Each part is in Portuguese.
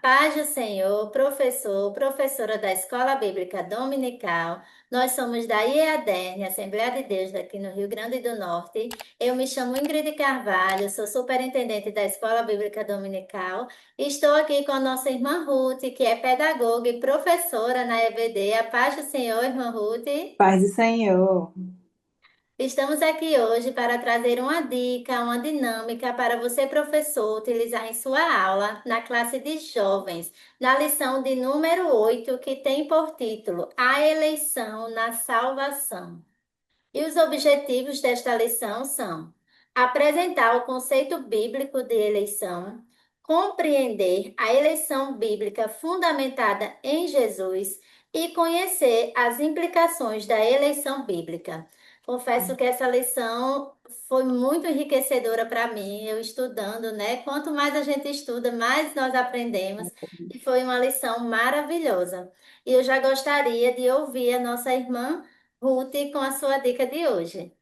Paz do Senhor, professor, professora da Escola Bíblica Dominical. Nós somos da IEADERN, Assembleia de Deus, daqui no Rio Grande do Norte. Eu me chamo Ingrid Carvalho, sou superintendente da Escola Bíblica Dominical. Estou aqui com a nossa irmã Ruth, que é pedagoga e professora na EBD. A paz do Senhor, irmã Ruth. Paz do Senhor. Estamos aqui hoje para trazer uma dica, uma dinâmica para você, professor, utilizar em sua aula na classe de jovens, na lição de número 8, que tem por título A Eleição na Salvação. E os objetivos desta lição são apresentar o conceito bíblico de eleição, compreender a eleição bíblica fundamentada em Jesus e conhecer as implicações da eleição bíblica. Confesso que essa lição foi muito enriquecedora para mim, eu estudando, né? Quanto mais a gente estuda, mais nós aprendemos, e foi uma lição maravilhosa. E eu já gostaria de ouvir a nossa irmã Ruth, com a sua dica de hoje.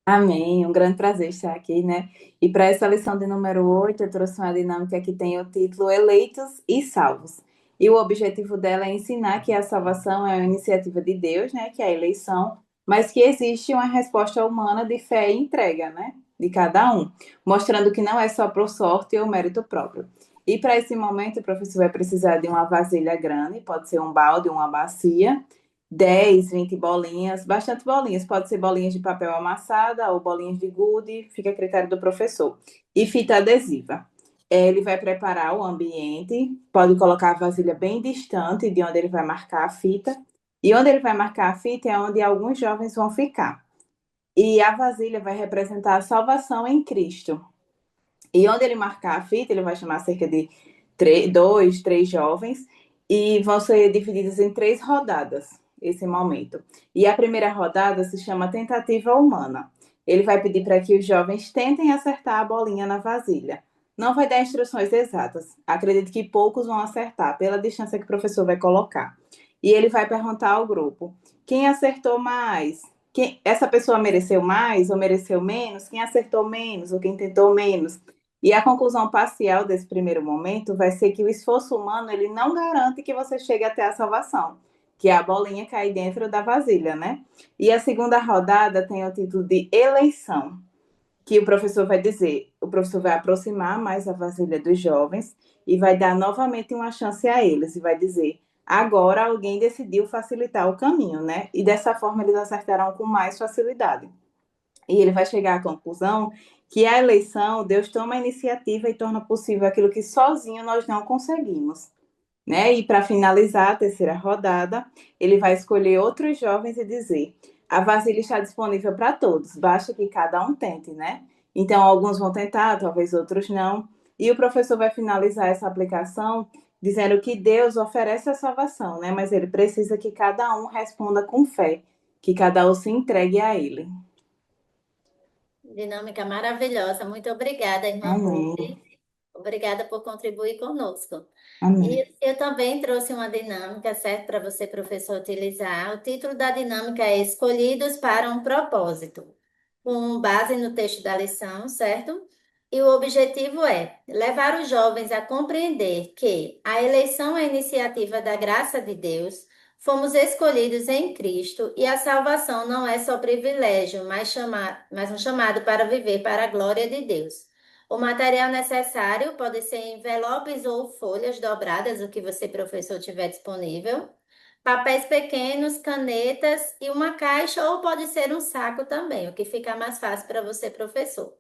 Amém. Um grande prazer estar aqui, né? E para essa lição de número 8, eu trouxe uma dinâmica que tem o título Eleitos e Salvos. E o objetivo dela é ensinar que a salvação é uma iniciativa de Deus, né? Que é a eleição, mas que existe uma resposta humana de fé e entrega, né? De cada um, mostrando que não é só por sorte ou mérito próprio. E para esse momento, o professor vai precisar de uma vasilha grande, pode ser um balde, uma bacia, 10, 20 bolinhas, bastante bolinhas, pode ser bolinhas de papel amassada ou bolinhas de gude, fica a critério do professor. E fita adesiva. Ele vai preparar o ambiente, pode colocar a vasilha bem distante de onde ele vai marcar a fita, e onde ele vai marcar a fita é onde alguns jovens vão ficar. E a vasilha vai representar a salvação em Cristo. E onde ele marcar a fita, ele vai chamar cerca de dois, três jovens, e vão ser divididas em três rodadas, esse momento. E a primeira rodada se chama tentativa humana. Ele vai pedir para que os jovens tentem acertar a bolinha na vasilha. Não vai dar instruções exatas. Acredito que poucos vão acertar, pela distância que o professor vai colocar. E ele vai perguntar ao grupo: quem acertou mais? Essa pessoa mereceu mais ou mereceu menos? Quem acertou menos ou quem tentou menos? E a conclusão parcial desse primeiro momento vai ser que o esforço humano ele não garante que você chegue até a salvação, que é a bolinha cair dentro da vasilha, né? E a segunda rodada tem o título de eleição, que o professor vai dizer, o professor vai aproximar mais a vasilha dos jovens e vai dar novamente uma chance a eles e vai dizer: agora alguém decidiu facilitar o caminho, né? E dessa forma eles acertarão com mais facilidade. E ele vai chegar à conclusão que a eleição, Deus toma a iniciativa e torna possível aquilo que sozinho nós não conseguimos. Né? E para finalizar a terceira rodada, ele vai escolher outros jovens e dizer: a vasilha está disponível para todos, basta que cada um tente, né? Então, alguns vão tentar, talvez outros não. E o professor vai finalizar essa aplicação dizendo que Deus oferece a salvação, né? Mas ele precisa que cada um responda com fé, que cada um se entregue a ele. Dinâmica maravilhosa. Muito obrigada, irmã Ruth. Amém. Obrigada por contribuir conosco. Amém. E eu também trouxe uma dinâmica, certo, para você, professor, utilizar. O título da dinâmica é Escolhidos para um Propósito, com base no texto da lição, certo? E o objetivo é levar os jovens a compreender que a eleição é iniciativa da graça de Deus, fomos escolhidos em Cristo e a salvação não é só privilégio, mas um chamado para viver para a glória de Deus. O material necessário pode ser envelopes ou folhas dobradas, o que você, professor, tiver disponível, papéis pequenos, canetas e uma caixa, ou pode ser um saco também, o que fica mais fácil para você, professor.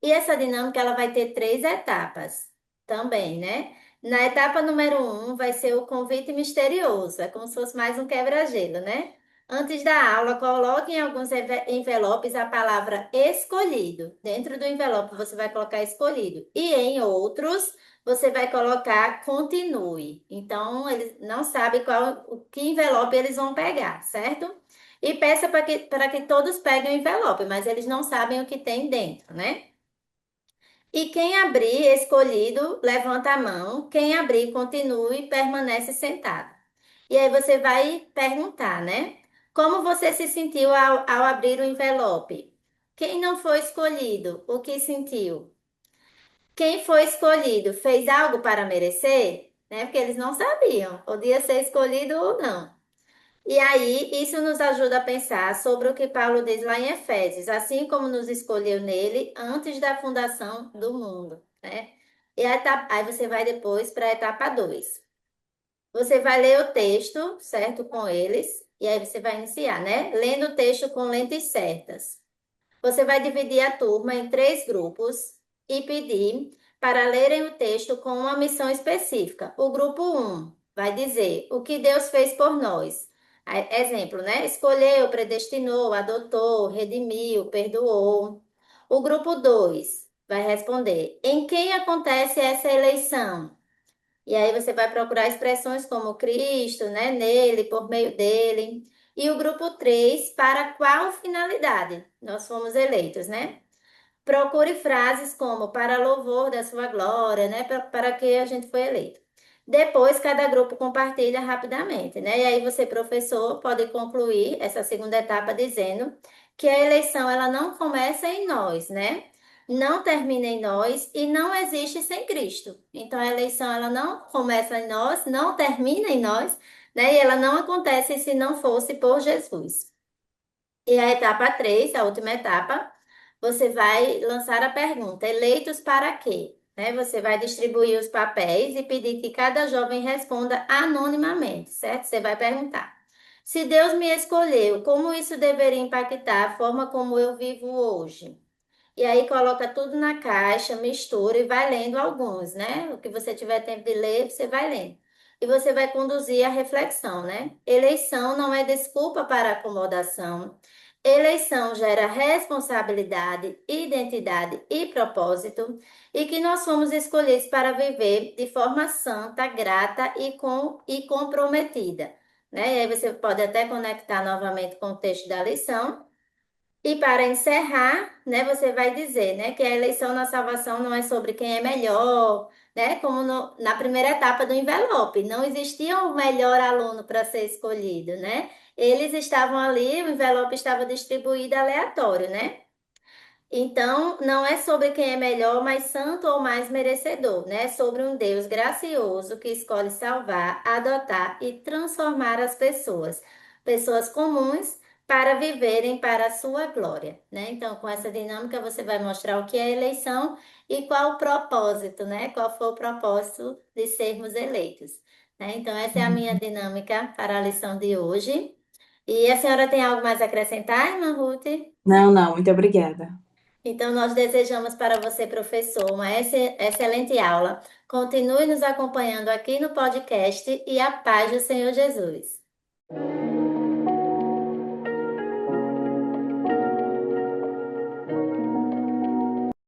E essa dinâmica ela vai ter três etapas também, né? Na etapa número um vai ser o convite misterioso, é como se fosse mais um quebra-gelo, né? Antes da aula, coloque em alguns envelopes a palavra escolhido. Dentro do envelope você vai colocar escolhido. E em outros você vai colocar continue. Então, eles não sabem o que envelope eles vão pegar, certo? E peça para que todos peguem o envelope, mas eles não sabem o que tem dentro, né? E quem abrir escolhido, levanta a mão. Quem abrir, continue e permanece sentado. E aí você vai perguntar, né? Como você se sentiu ao abrir o envelope? Quem não foi escolhido, o que sentiu? Quem foi escolhido, fez algo para merecer? né? Porque eles não sabiam, podia ser escolhido ou não. E aí, isso nos ajuda a pensar sobre o que Paulo diz lá em Efésios, assim como nos escolheu nele antes da fundação do mundo, né? E aí você vai depois para a etapa 2. Você vai ler o texto, certo, com eles, e aí você vai iniciar, né? Lendo o texto com lentes certas. Você vai dividir a turma em três grupos e pedir para lerem o texto com uma missão específica. O grupo um vai dizer o que Deus fez por nós. Exemplo, né? Escolheu, predestinou, adotou, redimiu, perdoou. O grupo 2 vai responder: em quem acontece essa eleição? E aí você vai procurar expressões como Cristo, né, nele, por meio dele. E o grupo 3 para qual finalidade nós fomos eleitos, né? Procure frases como para louvor da sua glória, né? Para que a gente foi eleito. Depois, cada grupo compartilha rapidamente, né? E aí você, professor, pode concluir essa segunda etapa dizendo que a eleição ela não começa em nós, né? Não termina em nós e não existe sem Cristo. Então a eleição ela não começa em nós, não termina em nós, né? E ela não acontece se não fosse por Jesus. E a etapa 3, a última etapa, você vai lançar a pergunta: eleitos para quê? Né? Você vai distribuir os papéis e pedir que cada jovem responda anonimamente, certo? Você vai perguntar: se Deus me escolheu, como isso deveria impactar a forma como eu vivo hoje? E aí coloca tudo na caixa, mistura e vai lendo alguns, né? O que você tiver tempo de ler, você vai lendo. E você vai conduzir a reflexão, né? Eleição não é desculpa para acomodação. Eleição gera responsabilidade, identidade e propósito, e que nós fomos escolhidos para viver de forma santa, grata e comprometida, né? E aí você pode até conectar novamente com o texto da lição. E para encerrar, né, você vai dizer, né, que a eleição na salvação não é sobre quem é melhor, né, como na primeira etapa do envelope, não existia um melhor aluno para ser escolhido, né? Eles estavam ali, o envelope estava distribuído aleatório, né? Então, não é sobre quem é melhor, mais santo ou mais merecedor, né? É sobre um Deus gracioso que escolhe salvar, adotar e transformar as pessoas, pessoas comuns, para viverem para a sua glória, né? Então, com essa dinâmica, você vai mostrar o que é eleição e qual o propósito, né? Qual foi o propósito de sermos eleitos, né? Então, essa é a minha dinâmica para a lição de hoje. E a senhora tem algo mais a acrescentar, irmã Ruth? Não, não, muito obrigada. Então, nós desejamos para você, professor, uma excelente aula. Continue nos acompanhando aqui no podcast e a paz do Senhor Jesus.